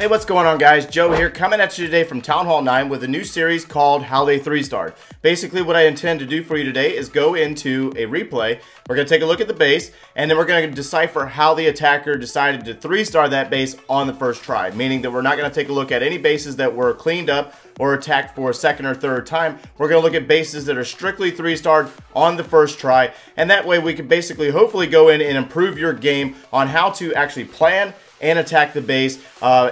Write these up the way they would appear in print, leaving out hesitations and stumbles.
Hey, what's going on, guys? Joe here, coming at you today from Town Hall 9 with a new series called How They 3-Starred. Basically, what I intend to do for you today is go into a replay. We're going to take a look at the base, and then we're going to decipher how the attacker decided to 3-star that base on the first try, meaning that we're not going to take a look at any bases that were cleaned up or attacked for a second or third time. We're going to look at bases that are strictly 3-starred on the first try, and that way we can basically hopefully go in and improve your game on how to actually plan and attack the base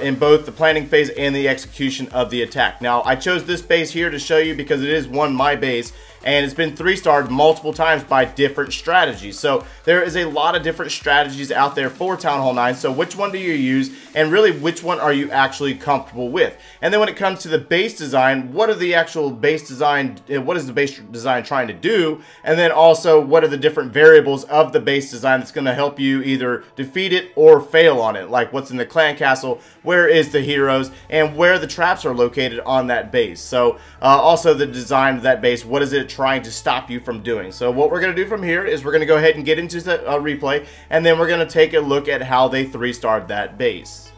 in both the planning phase and the execution of the attack. Now, I chose this base here to show you because it is my base, and it's been 3-starred multiple times by different strategies. So there is a lot of different strategies out there for Town Hall 9. So which one do you use, and really which one are you actually comfortable with? And then when it comes to the base design, what are the actual base design, what is the base design trying to do? And then also, what are the different variables of the base design that's going to help you either defeat it or fail on it? Like what's in the clan castle, where is the heroes, and where the traps are located on that base. So also the design of that base, what is it trying to stop you from doing? So what we're going to do from here is we're going to go ahead and get into the replay, and then we're going to take a look at how they 3-starred that base.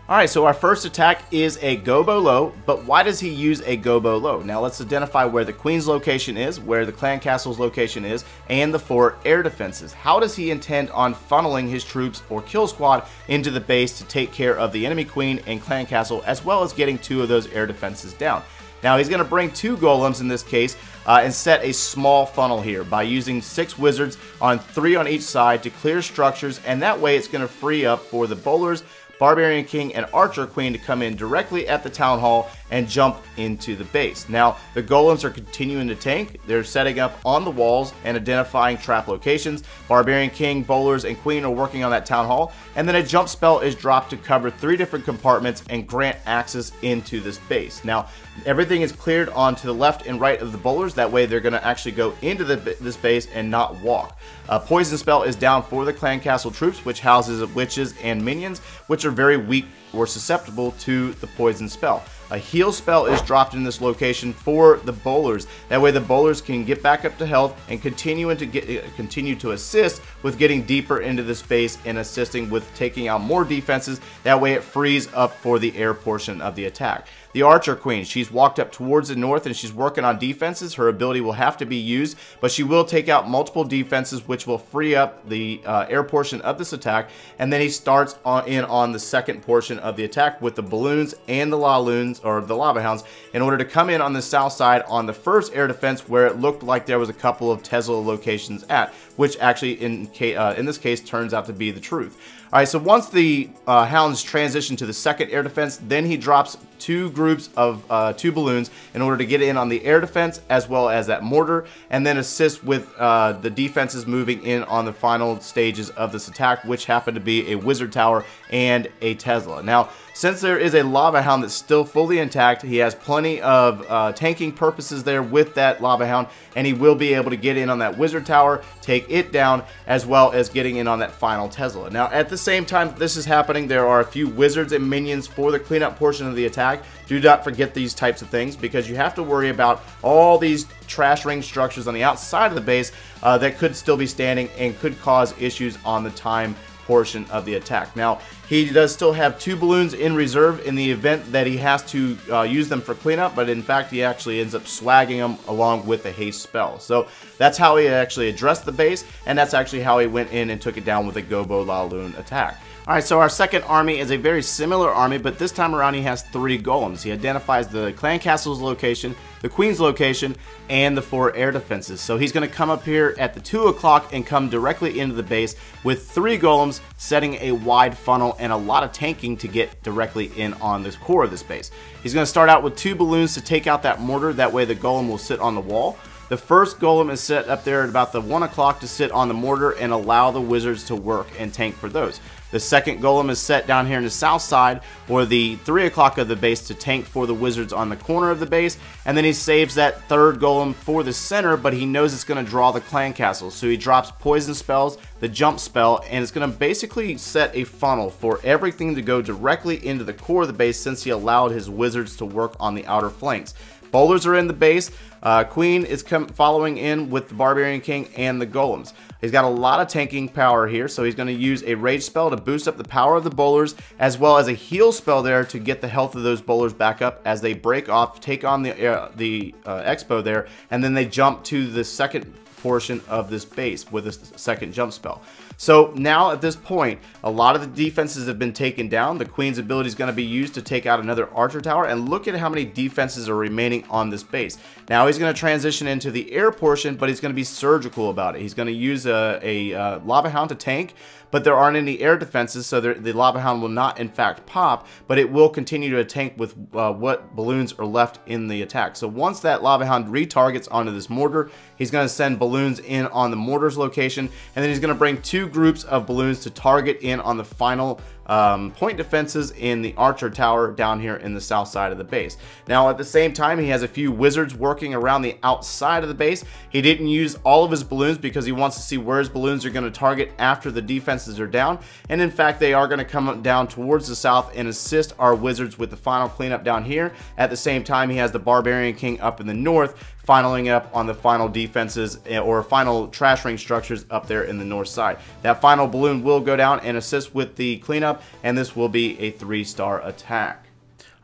Alright, so our first attack is a Gobolo, but why does he use a Gobolo? Now let's identify where the Queen's location is, where the Clan Castle's location is, and the 4 air defenses. How does he intend on funneling his troops or kill squad into the base to take care of the enemy Queen and Clan Castle, as well as getting 2 of those air defenses down? Now he's going to bring 2 golems in this case and set a small funnel here by using 6 wizards on 3 on each side to clear structures, and that way it's going to free up for the bowlers, Barbarian King, and Archer Queen to come in directly at the Town Hall and jump into the base. Now, the golems are continuing to tank. They're setting up on the walls and identifying trap locations. Barbarian King, Bowlers, and Queen are working on that Town Hall. And then a jump spell is dropped to cover 3 different compartments and grant access into this base. Now, everything is cleared onto the left and right of the bowlers. That way, they're going to actually go into this base and not walk. A poison spell is down for the Clan Castle troops, which houses witches and minions, which are very weak or susceptible to the poison spell. A heal spell is dropped in this location for the bowlers. That way the bowlers can get back up to health and continue to assist with getting deeper into the space and assisting with taking out more defenses. That way it frees up for the air portion of the attack. The Archer Queen, she's walked up towards the north and she's working on defenses. Her ability will have to be used, but she will take out multiple defenses, which will free up the air portion of this attack. And then he starts on the second portion of the attack with the balloons and the Laloons, or the Lava Hounds, in order to come in on the south side on the first air defense where it looked like there was a couple of Tesla locations at, which actually in this case turns out to be the truth. Alright, so once the Hounds transition to the second air defense, then he drops 2 groups of 2 balloons in order to get in on the air defense as well as that mortar, and then assist with the defenses moving in on the final stages of this attack, which happen to be a wizard tower and a Tesla. Now, since there is a Lava Hound that's still fully intact, he has plenty of tanking purposes there with that Lava Hound, and he will be able to get in on that wizard tower, take it down, as well as getting in on that final Tesla. Now, at the same time this is happening, there are a few wizards and minions for the cleanup portion of the attack. Do not forget these types of things, because you have to worry about all these trash ring structures on the outside of the base that could still be standing and could cause issues on the time portion of the attack. Now, he does still have 2 balloons in reserve in the event that he has to use them for cleanup, but in fact he actually ends up swagging them along with the haste spell. So that's how he actually addressed the base, and that's actually how he went in and took it down with a GOBOLALOON attack. Alright, so our second army is a very similar army, but this time around he has 3 golems. He identifies the Clan Castle's location, the Queen's location, and the 4 air defenses. So he's going to come up here at the 2 o'clock and come directly into the base with 3 golems, setting a wide funnel and a lot of tanking to get directly in on the core of this base. He's going to start out with 2 balloons to take out that mortar. That way the golem will sit on the wall. The first golem is set up there at about the 1 o'clock to sit on the mortar and allow the wizards to work and tank for those. The second golem is set down here in the south side, or the 3 o'clock of the base, to tank for the wizards on the corner of the base. And then he saves that third golem for the center, but he knows it's going to draw the clan castle. So he drops poison spells, the jump spell, and it's going to basically set a funnel for everything to go directly into the core of the base, since he allowed his wizards to work on the outer flanks. Bowlers are in the base. Queen is following in with the Barbarian King and the Golems. He's got a lot of tanking power here, so he's going to use a rage spell to boost up the power of the bowlers, as well as a heal spell there to get the health of those bowlers back up as they break off, take on the expo there, and then they jump to the second portion of this base with a second jump spell. So now at this point, a lot of the defenses have been taken down. The Queen's ability is going to be used to take out another archer tower, and look at how many defenses are remaining on this base. Now he's going to transition into the air portion, but he's going to be surgical about it. He's going to use a Lava Hound to tank, but there aren't any air defenses, so the Lava Hound will not in fact pop, but it will continue to tank with what balloons are left in the attack. So once that Lava Hound retargets onto this mortar, he's going to send balloons in on the mortar's location, and then he's going to bring 2 groups of balloons to target in on the final point defenses in the archer tower down here in the south side of the base. Now at the same time, he has a few wizards working around the outside of the base. He didn't use all of his balloons because he wants to see where his balloons are going to target after the defenses are down, and in fact they are going to come down towards the south and assist our wizards with the final cleanup down here. At the same time, he has the Barbarian King up in the north, finaling up on the final defenses or final trash ring structures up there in the north side. That final balloon will go down and assist with the cleanup, and this will be a 3-star attack.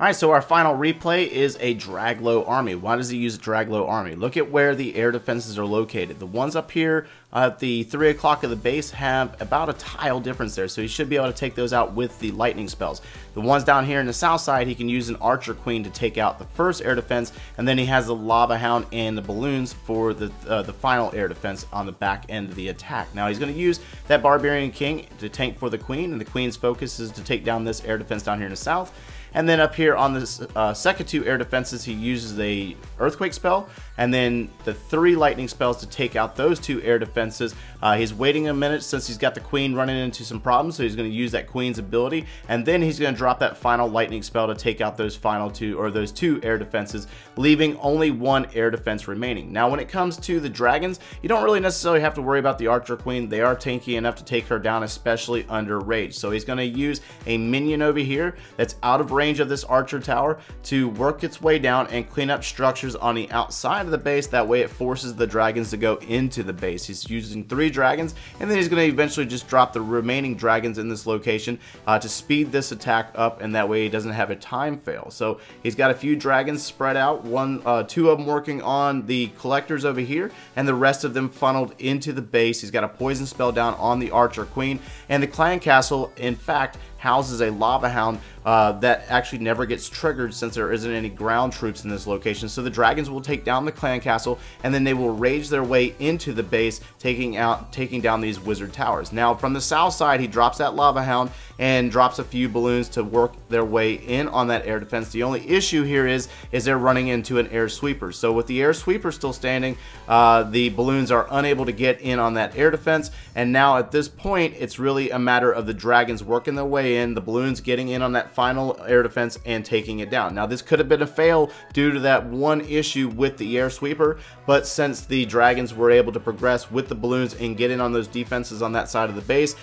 Alright, so our final replay is a Draglow army. Why does he use a Draglow army? Look at where the air defenses are located. The ones up here at the 3 o'clock of the base have about a tile difference there, so he should be able to take those out with the lightning spells. The ones down here in the south side, he can use an Archer Queen to take out the first air defense, and then he has the Lava Hound and the balloons for the final air defense on the back end of the attack. Now he's going to use that Barbarian King to tank for the Queen, and the Queen's focus is to take down this air defense down here in the south. And then up here on this second 2 air defenses, he uses the Earthquake spell, and then the 3 lightning spells to take out those 2 air defenses. He's waiting a minute since he's got the Queen running into some problems, so he's going to use that Queen's ability, and then he's going to drop that final lightning spell to take out those final 2 or those 2 air defenses, leaving only 1 air defense remaining. Now when it comes to the dragons, you don't really necessarily have to worry about the Archer Queen. They are tanky enough to take her down, especially under rage. So he's going to use a minion over here that's out of range of this archer tower to work its way down and clean up structures on the outside of the base. That way it forces the dragons to go into the base. He's using 3 dragons, and then he's going to eventually just drop the remaining dragons in this location to speed this attack up, and that way he doesn't have a time fail. So he's got a few dragons spread out, 2 of them working on the collectors over here, and the rest of them funneled into the base. He's got a poison spell down on the Archer Queen, and the clan castle in fact houses a Lava Hound that actually never gets triggered since there isn't any ground troops in this location. So the dragons will take down the clan castle, and then they will rage their way into the base, taking down these wizard towers. Now from the south side, he drops that Lava Hound and drops a few balloons to work their way in on that air defense. The only issue here is they're running into an air sweeper. So with the air sweeper still standing, the balloons are unable to get in on that air defense, and now at this point it's really a matter of the dragons working their way in, the balloons getting in on that final air defense and taking it down. Now this could have been a fail due to that one issue with the air sweeper, but since the dragons were able to progress with the balloons and get in on those defenses on that side of the base,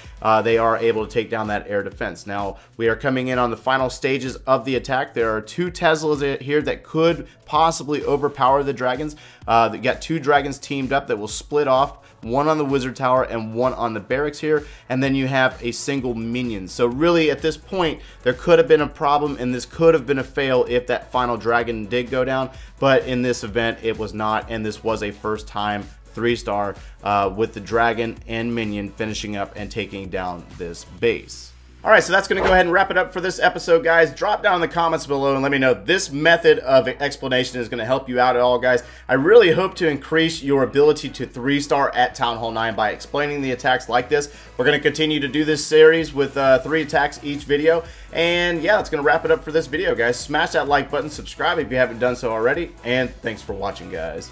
they are able to take down that air defense. Now we are coming in on the final stages of the attack. There are 2 Teslas here that could possibly overpower the dragons. They got 2 dragons teamed up that will split off, 1 on the wizard tower and 1 on the barracks here, and then you have a single minion. So really at this point there could have been a problem, and this could have been a fail if that final dragon did go down, but in this event it was not, and this was a first time 3-star with the dragon and minion finishing up and taking down this base. Alright, so that's going to go ahead and wrap it up for this episode, guys. Drop down in the comments below and let me know if this method of explanation is going to help you out at all, guys. I really hope to increase your ability to 3-star at Town Hall 9 by explaining the attacks like this. We're going to continue to do this series with 3 attacks each video. And yeah, that's going to wrap it up for this video, guys. Smash that like button, subscribe if you haven't done so already, and thanks for watching, guys.